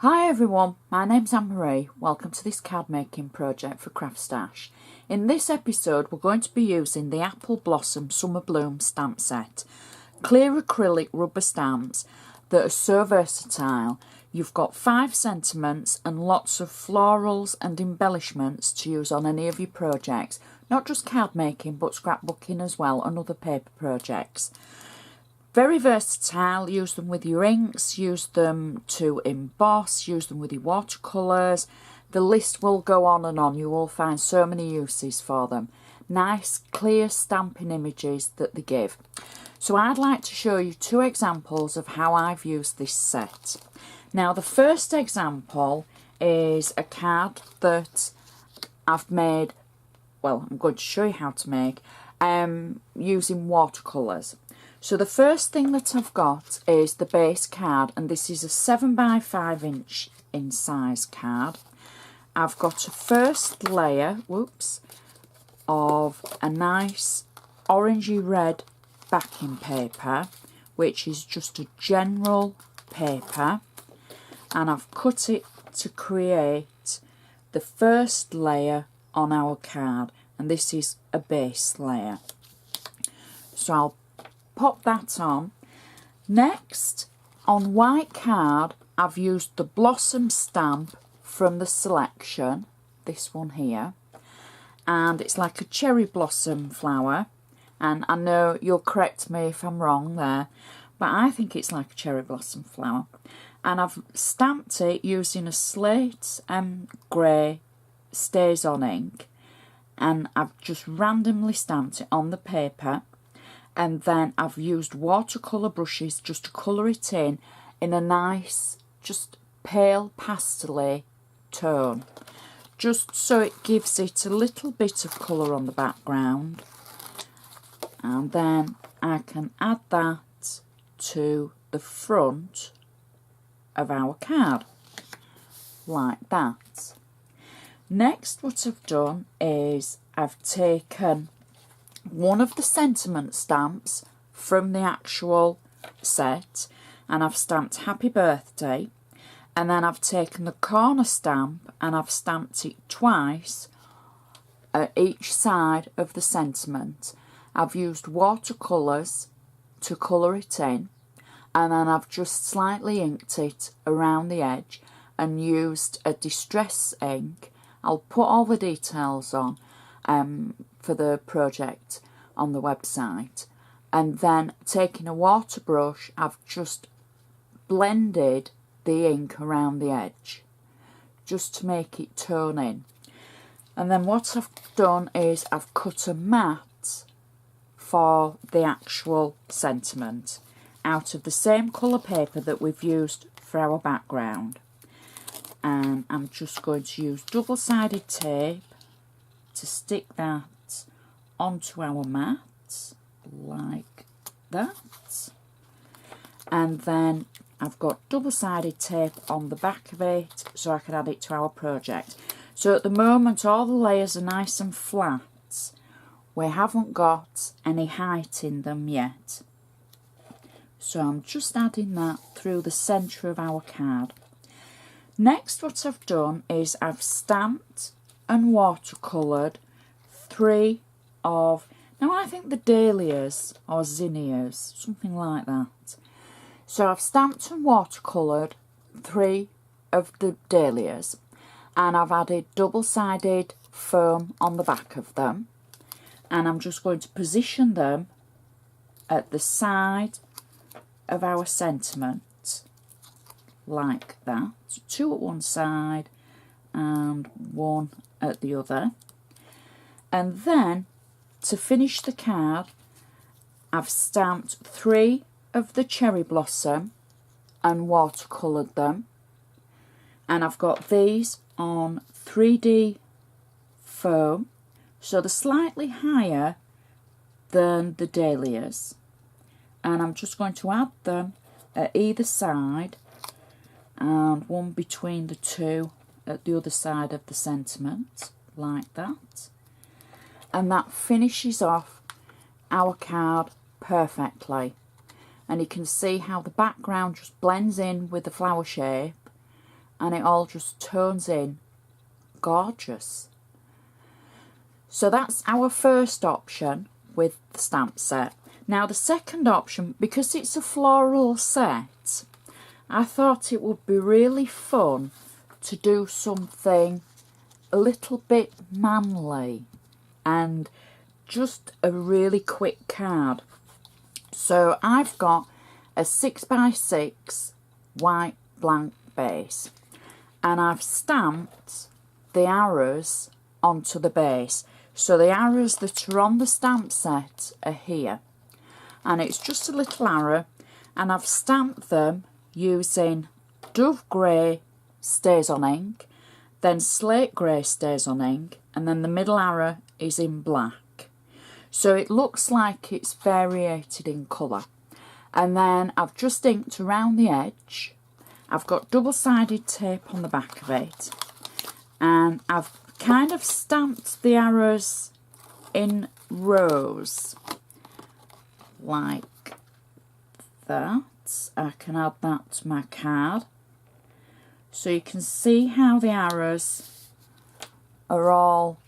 Hi everyone, my name's Anne-Marie. Welcome to this card making project for CraftStash. In this episode we're going to be using the Apple Blossom Summer Bloom stamp set. Clear acrylic rubber stamps that are so versatile. You've got 5 sentiments and lots of florals and embellishments to use on any of your projects. Not just card making but scrapbooking as well and other paper projects. Very versatile, use them with your inks, use them to emboss, use them with your watercolours. The list will go on and on, you will find so many uses for them. Nice clear stamping images that they give. So I'd like to show you 2 examples of how I've used this set. Now the first example is a card that I've made, well I'm going to show you how to make, using watercolours. So the first thing that I've got is the base card, and this is a 7 by 5 inch in size card. I've got a first layer, of a nice orangey red backing paper, which is just a general paper, and I've cut it to create the first layer on our card, and this is a base layer. So I'll pop that on. Next, on white card, I've used the Blossom stamp from the selection, this one here, and it's like a cherry blossom flower, and I know you'll correct me if I'm wrong there, but I think it's like a cherry blossom flower. And I've stamped it using a slate grey stays on ink, and I've just randomly stamped it on the paper. And then I've used watercolour brushes just to colour it in a nice, just pale pastel tone. Just so it gives it a little bit of colour on the background. And then I can add that to the front of our card, like that. Next, what I've done is I've taken one of the sentiment stamps from the actual set, and I've stamped happy birthday, and then I've taken the corner stamp and I've stamped it twice at each side of the sentiment. I've used watercolours to colour it in, and then I've just slightly inked it around the edge and used a distress ink. I'll put all the details on for the project on the website, and then taking a water brush I've just blended the ink around the edge just to make it tone in. And then what I've done is I've cut a mat for the actual sentiment out of the same colour paper that we've used for our background, and I'm just going to use double-sided tape to stick that onto our mat like that, and then I've got double-sided tape on the back of it so I can add it to our project. So at the moment all the layers are nice and flat, we haven't got any height in them yet, so I'm just adding that through the centre of our card. Next, what I've done is I've stamped and watercoloured 3 of, now I think the dahlias or zinnias, something like that. So I've stamped and watercoloured 3 of the dahlias, and I've added double-sided foam on the back of them, and I'm just going to position them at the side of our sentiment like that. 2 at one side and 1 at the other. And then to finish the card, I've stamped 3 of the cherry blossom and watercoloured them, and I've got these on 3D foam, so they're slightly higher than the dahlias, and I'm just going to add them at either side and 1 between the 2 at the other side of the sentiment like that. And that finishes off our card perfectly, and you can see how the background just blends in with the flower shape, and it all just tones in gorgeous. So that's our first option with the stamp set. Now the second option, because it's a floral set, I thought it would be really fun to do something a little bit manly and just a really quick card. So I've got a 6x6 white blank base, and I've stamped the arrows onto the base. So the arrows that are on the stamp set are here, and it's just a little arrow, and I've stamped them using dove grey stays on ink, then slate grey stays on ink, and then the middle arrow is in black. So it looks like it's variated in colour. And then I've just inked around the edge. I've got double-sided tape on the back of it, and I've kind of stamped the arrows in rows like that. I can add that to my card so you can see how the arrows are all,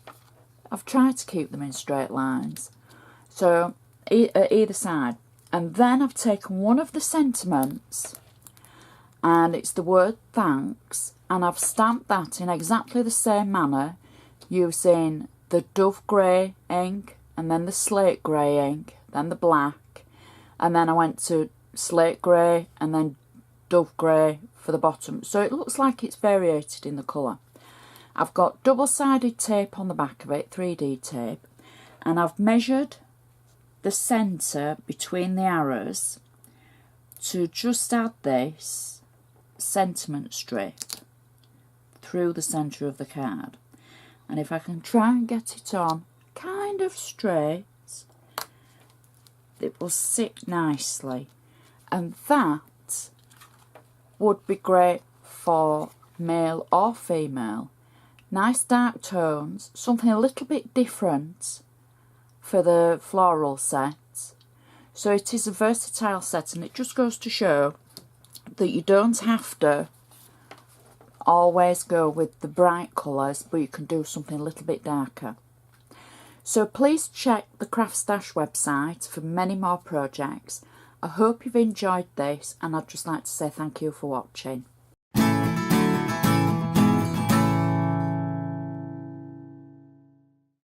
I've tried to keep them in straight lines, so at either side. And then I've taken one of the sentiments, and it's the word thanks, and I've stamped that in exactly the same manner using the dove grey ink, and then the slate grey ink, then the black, and then I went to slate grey and then dove grey for the bottom. So it looks like it's variated in the colour. I've got double-sided tape on the back of it, 3D tape, and I've measured the centre between the arrows to just add this sentiment strip through the centre of the card. And if I can try and get it on kind of straight, it will sit nicely. And that would be great for male or female. Nice dark tones, something a little bit different for the floral set. So it is a versatile set, and it just goes to show that you don't have to always go with the bright colours, but you can do something a little bit darker. So please check the CraftStash website for many more projects. I hope you've enjoyed this, and I'd just like to say thank you for watching.